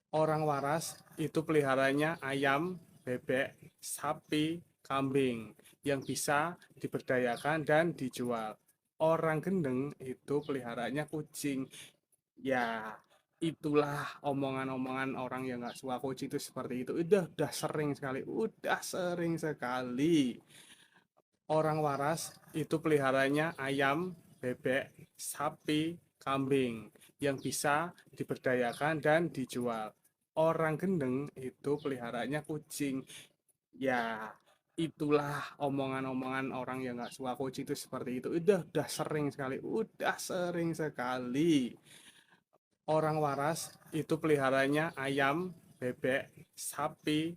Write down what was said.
Orang waras itu peliharanya ayam, bebek, sapi, kambing yang bisa diberdayakan dan dijual. Orang gendeng itu peliharanya kucing. Ya, itulah omongan-omongan orang yang nggak suka kucing itu seperti itu. Udah sering sekali. Orang waras itu peliharanya ayam, bebek, sapi, kambing yang bisa diberdayakan dan dijual. Orang gendeng itu peliharanya kucing. Ya, itulah omongan-omongan orang yang nggak suka kucing itu seperti itu. Udah sering sekali. Orang waras itu peliharanya ayam, bebek, sapi,